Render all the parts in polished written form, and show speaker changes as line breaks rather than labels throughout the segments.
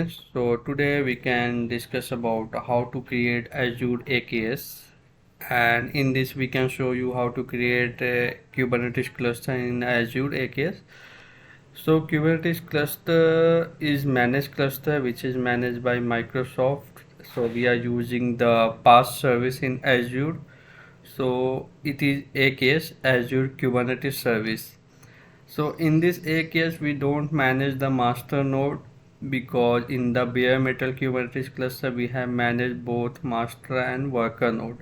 So today we can discuss about how to create Azure AKS, and in this we can show you how to create a Kubernetes cluster in Azure AKS. So Kubernetes cluster is managed cluster which is managed by Microsoft. So we are using the PaaS service in Azure. So it is AKS, Azure Kubernetes Service. So in this case, we don't manage the master node because in the bare metal Kubernetes cluster we have managed both master and worker node.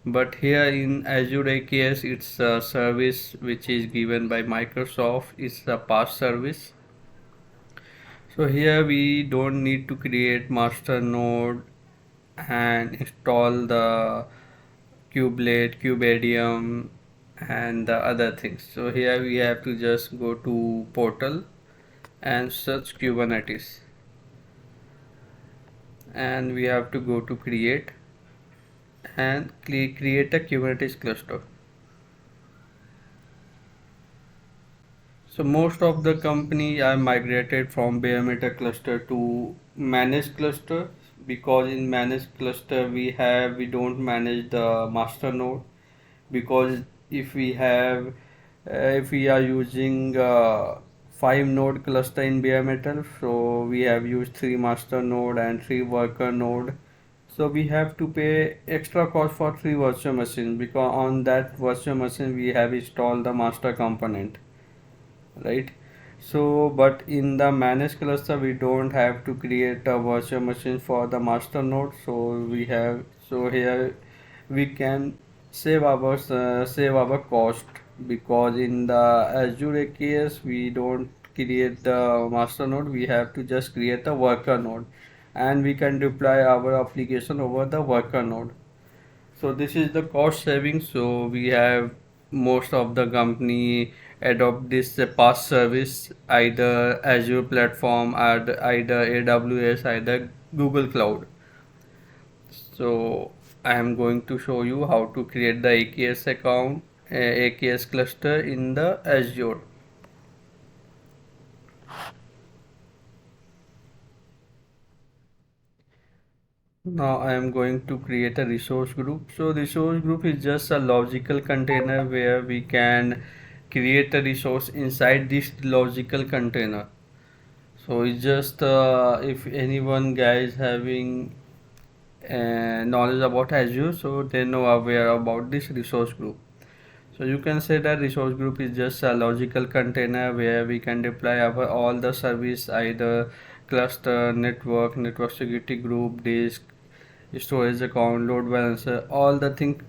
But here in Azure AKS, it's a service which is given by Microsoft. It's a PaaS service. So here we don't need to create master node and install the kubelet, kubedium, and the other things. So here we have to just go to portal and search Kubernetes, and we have to go to create and create a Kubernetes cluster. So most of the company are migrated from bare metal cluster to managed cluster, because in managed cluster we don't manage the master node, because if we have if we are using 5 node cluster in bare metal, so we have used 3 master node and 3 worker node. So we have to pay extra cost for 3 virtual machines, because on that virtual machine we have installed the master component, right? So but in the managed cluster we don't have to create a virtual machine for the master node. So here we can save our cost, because in the Azure AKS we don't create the master node, we have to just create a worker node, and we can deploy our application over the worker node. So this is the cost saving. So we have most of the company adopt this PaaS service, either Azure platform or either AWS, either Google Cloud. So I am going to show you how to create the AKS account, AKS cluster in the Azure. Now I am going to create a resource group. So resource group is just a logical container where we can create a resource inside this logical container. So it's just if anyone guys having knowledge about Azure, so they know aware about this resource group. So you can say that resource group is just a logical container where we can deploy our all the service, either cluster, network security group, disk, storage account, load balancer, all the thing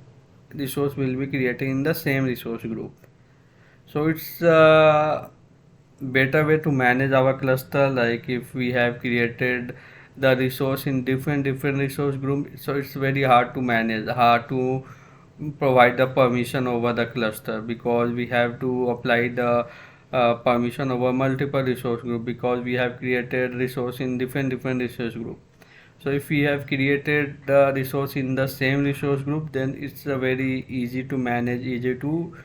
resource will be created in the same resource group. So it's a better way to manage our cluster. Like if we have created the resource in different resource group, so it's very hard to manage, hard to provide the permission over the cluster, because we have to apply the permission over multiple resource group, because we have created resource in different resource group. So if we have created the resource in the same resource group, then it's a very easy to manage, easy to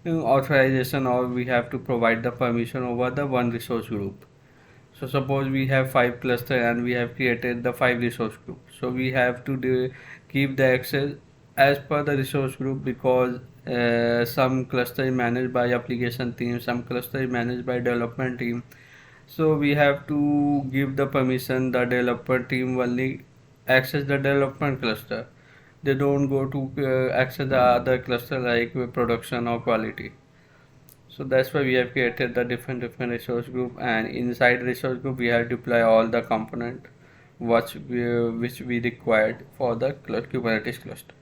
authorization, or we have to provide the permission over the one resource group. So suppose we have 5 cluster and we have created the 5 resource group, so we have to keep the access as per the resource group, because some cluster is managed by application team, some cluster is managed by development team. So we have to give the permission the developer team only access the development cluster. They don't go to access the other cluster like production or quality. So that's why we have created the different resource group, and inside resource group we have deploy all the component which we required for the Kubernetes cluster.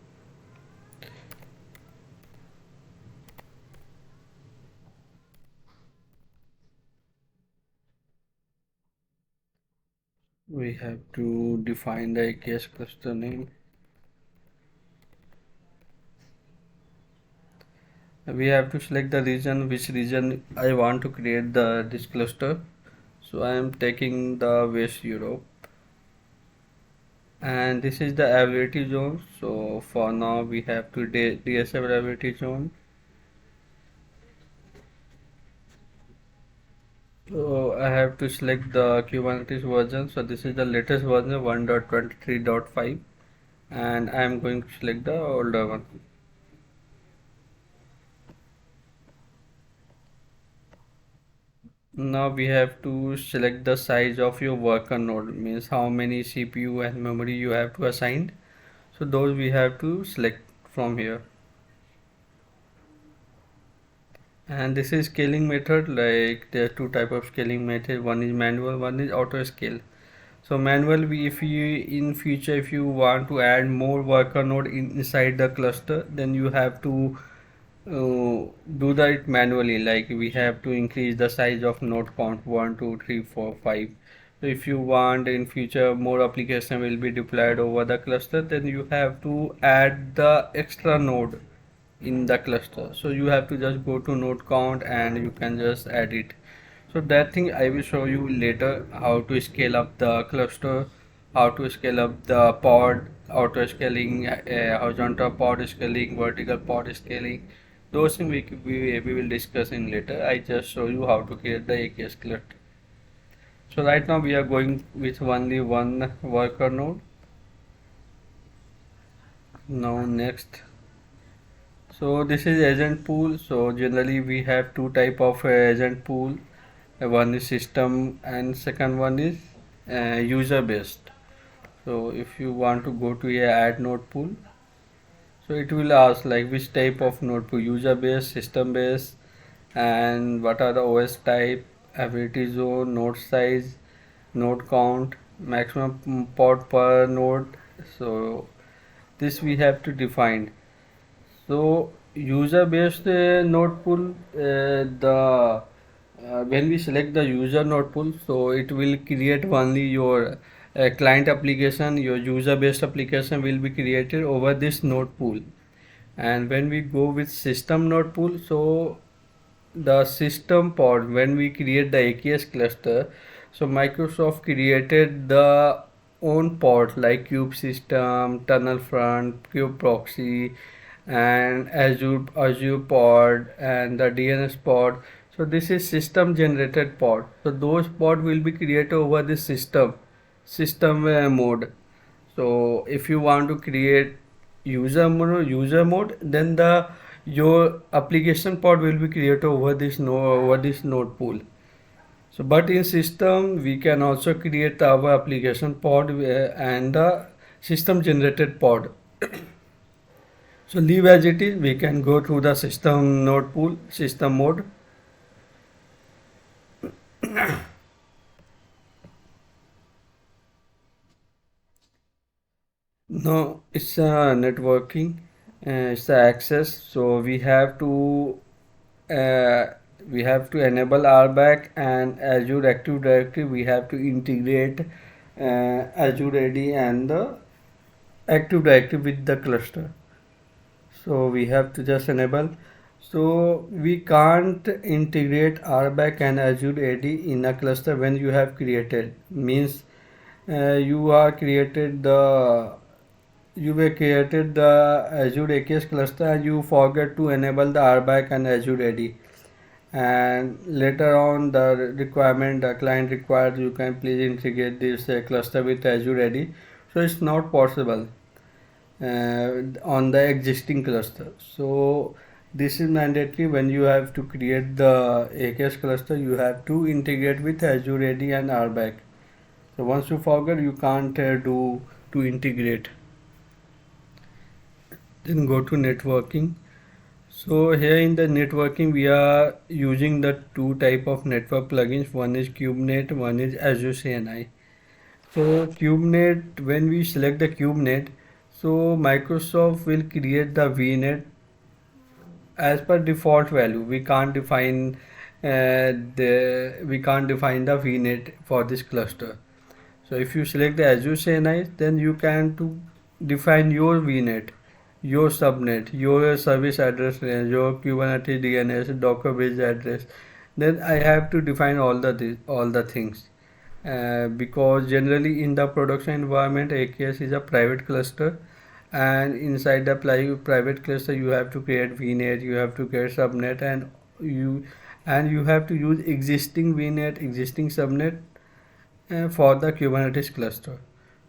We have to define the AKS cluster name. We have to select the region, which region I want to create the this cluster. So I am taking the West Europe, and this is the availability zone. So for now we have to DSF availability zone. So I have to select the Kubernetes version. So this is the latest version 1.23.5, and I am going to select the older one. Now we have to select the size of your worker node, means how many CPU and memory you have to assign. So those we have to select from here. And this is scaling method, like there are two type of scaling method. One is manual, one is auto scale. So manual, we if you in future if you want to add more worker node inside the cluster, then you have to do that manually. Like we have to increase the size of node count 1 2 3 4 5. So if you want in future more application will be deployed over the cluster, then you have to add the extra node in the cluster. So you have to just go to node count and you can just add it. So that thing I will show you later, how to scale up the cluster, how to scale up the pod, auto scaling, horizontal pod scaling, vertical pod scaling. Those things we will discuss in later. I just show you how to create the AKS cluster. So right now we are going with only one worker node. Now next. So this is agent pool. So generally we have two type of agent pool. One is system and second one is user based. So if you want to go to a add node pool, so it will ask like which type of node pool, user based, system based, and what are the OS type, ability zone, node size, node count, maximum pod per node. So this we have to define. So user based node pool, the when we select the user node pool, so it will create only your client application. Your user based application will be created over this node pool. And when we go with system node pool, so the system pod, when we create the AKS cluster, so Microsoft created the own pod like Cube System, Tunnel Front, Cube Proxy, and Azure pod, and the DNS pod. So this is system generated pod. So those pod will be created over the system mode. So if you want to create user mode, then the your application pod will be created over this node pool. So but in system we can also create our application pod and the system generated pod. So leave as it is, we can go to the system node pool, system mode. No, it's networking, it's the access. So uh, we have to enable RBAC and Azure Active Directory. We have to integrate Azure AD and the Active Directory with the cluster. So we have to just enable. So we can't integrate RBAC and Azure AD in a cluster when you have created. Means you are created the you were created the Azure AKS cluster and you forget to enable the RBAC and Azure AD. And later on the client requires you can please integrate this cluster with Azure AD. So it's not possible on the existing cluster. So this is mandatory. When you have to create the AKS cluster, you have to integrate with Azure AD and RBAC. So once you forget, you can't do to integrate. Then go to networking. So here in the networking we are using the two type of network plugins. One is KubeNet, one is Azure CNI. So KubeNet, when we select the KubeNet, so Microsoft will create the VNet as per default value. We can't define the VNet for this cluster. So if you select the Azure CNI, then you can to define your VNet, your subnet, your service address range, your Kubernetes DNS, Docker based address. Then I have to define all the things. Because generally in the production environment, AKS is a private cluster, and inside the private cluster you have to create VNet, you have to create subnet, and you and you have to use existing VNet, existing subnet for the Kubernetes cluster.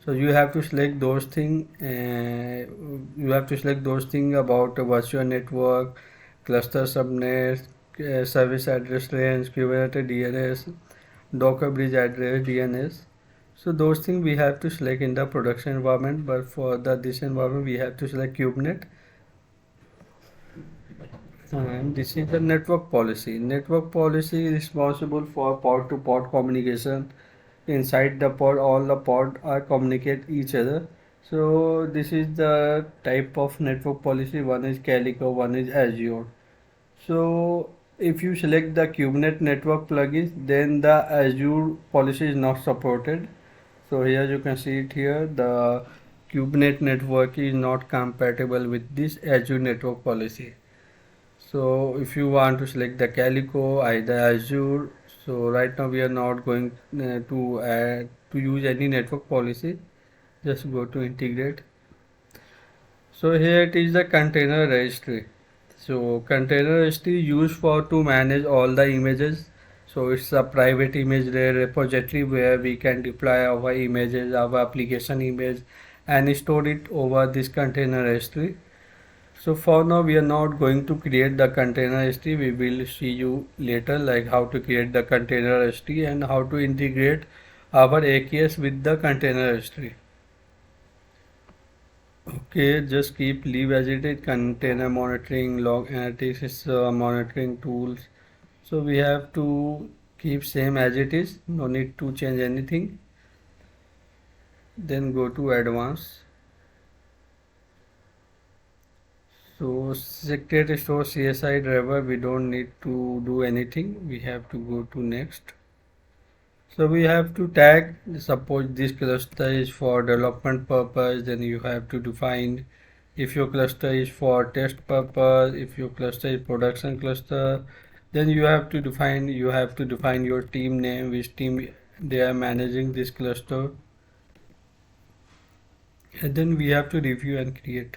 So you have to select those things. You have to select those things about a virtual network, cluster subnet, service address range, Kubernetes DNS, Docker bridge address DNS. So those things we have to select in the production environment, but for this environment we have to select kubenet. And this is the network policy. Network policy is responsible for pod to pod communication. Inside the pod, all the pod are communicate each other. So this is the type of network policy. One is Calico, one is Azure. So if you select the Kubernetes network plugins, then the Azure policy is not supported. So here you can see it here. The Kubernetes network is not compatible with this Azure network policy. So if you want to select the Calico, either Azure. So right now we are not going to use any network policy. Just go to integrate. So here it is the container registry. So container registry used for to manage all the images. So it's a private image repository where we can deploy our images, our application image, and store it over this container registry. So for now we are not going to create the container registry. We will see you later like how to create the container registry and how to integrate our AKS with the container registry. Okay, just keep leave as it is. Container monitoring, log analytics, monitoring tools. So we have to keep same as it is. No need to change anything. Then go to advanced. So secret store CSI driver, we don't need to do anything. We have to go to next. So we have to tag, suppose this cluster is for development purpose, then you have to define if your cluster is for test purpose, if your cluster is production cluster, then you have to define your team name, which team they are managing this cluster, and then we have to review and create.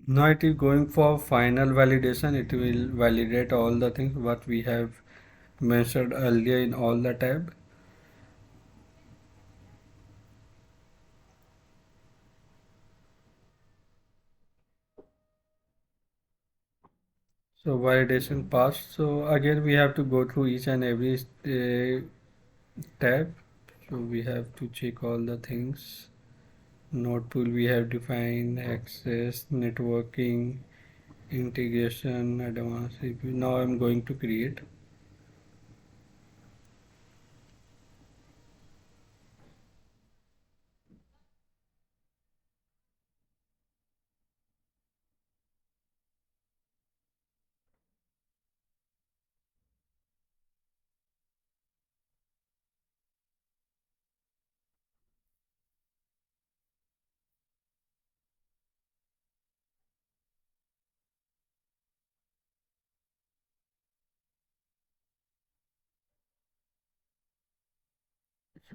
Now it is going for final validation. It will validate all the things what we have mentioned earlier in all the tab. So validation passed. So again we have to go through each and every tab. So we have to check all the things. Node tool we have defined, access, networking, integration, advanced CPU. Now I'm going to create.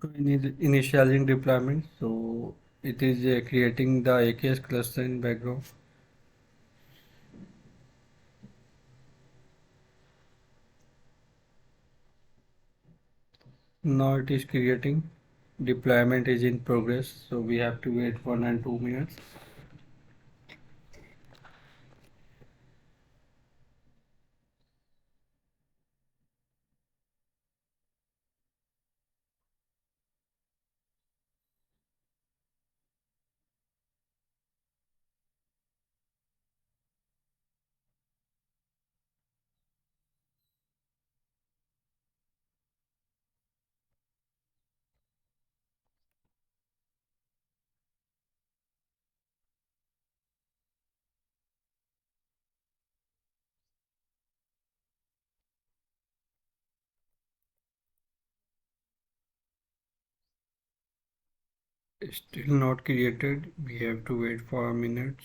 So we need initializing deployment. So it is creating the AKS cluster in background. Now it is creating. Deployment is in progress. So we have to wait 1 and 2 minutes. Still not created. We have to wait for minutes.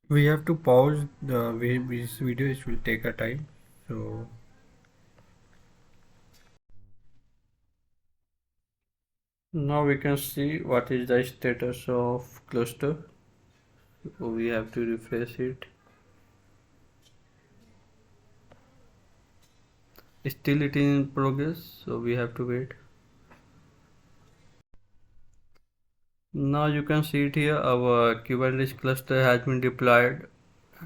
We have to pause this video. It will take a time. So now we can see what is the status of cluster. So we have to refresh it. Still it is in progress, so we have to wait. Now you can see it here. Our Kubernetes cluster has been deployed,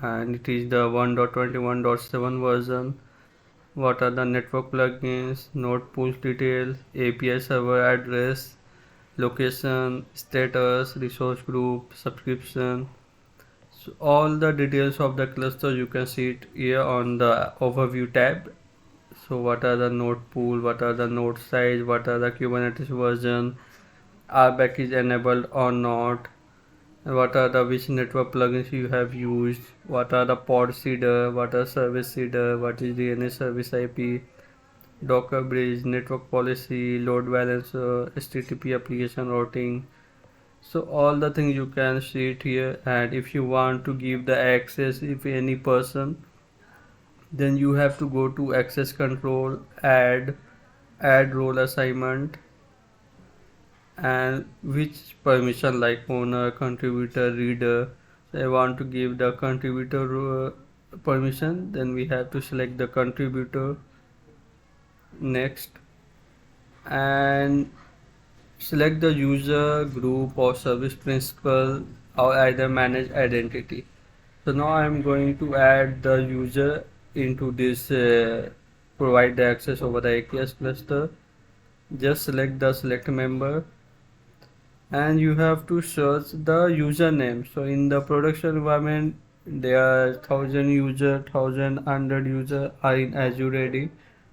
and it is the 1.21.7 version. What are the network plugins, node push details, API server address, location, status, resource group, subscription. So all the details of the cluster you can see it here on the overview tab. So what are the node pool, what are the node size, what are the Kubernetes version, RBAC is enabled or not, what are the which network plugins you have used, what are the pod seeder, what are service seeder, what is DNS service IP, Docker bridge, network policy, load balancer, HTTP application routing. So all the things you can see it here, and if you want to give the access if any person, then you have to go to access control, add role assignment, and which permission like owner, contributor, reader. So I want to give the contributor permission, then we have to select the contributor, next, and select the user group or service principal or either manage identity. So now I'm going to add the user into this provide the access over the AKS cluster. Just select the select member, and you have to search the username. So in the production environment there are 1000 user, 1100 user are in Azure AD.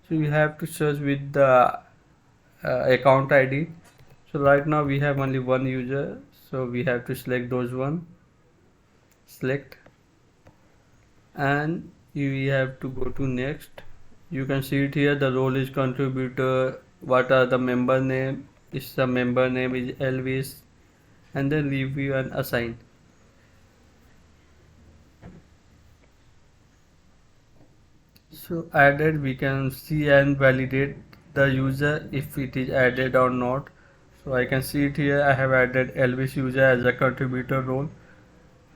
So you have to search with the account ID. So right now we have only one user, so we have to select those one, select, and you have to go to next. You can see it here, the role is contributor, what are the member name, is the member name is Elvis, and then review and assign. So added, we can see and validate the user if it is added or not. So I can see it here, I have added Elvis user as a contributor role.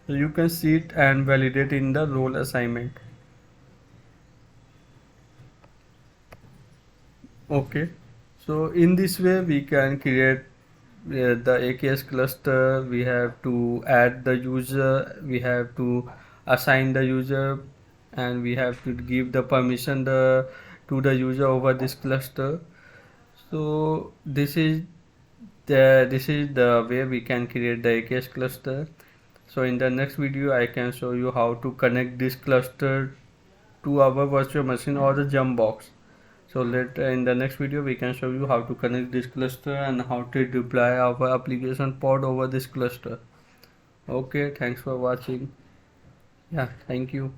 So you can see it and validate in the role assignment. Okay, so in this way we can create the AKS cluster. We have to add the user, we have to assign the user, and we have to give the permission to the user over this cluster. So this is the way we can create the AKS cluster. So in the next video I can show you how to connect this cluster to our virtual machine or the jump box. So in the next video we can show you how to connect this cluster and how to deploy our application pod over this cluster. Okay, thanks for watching. Yeah, thank you.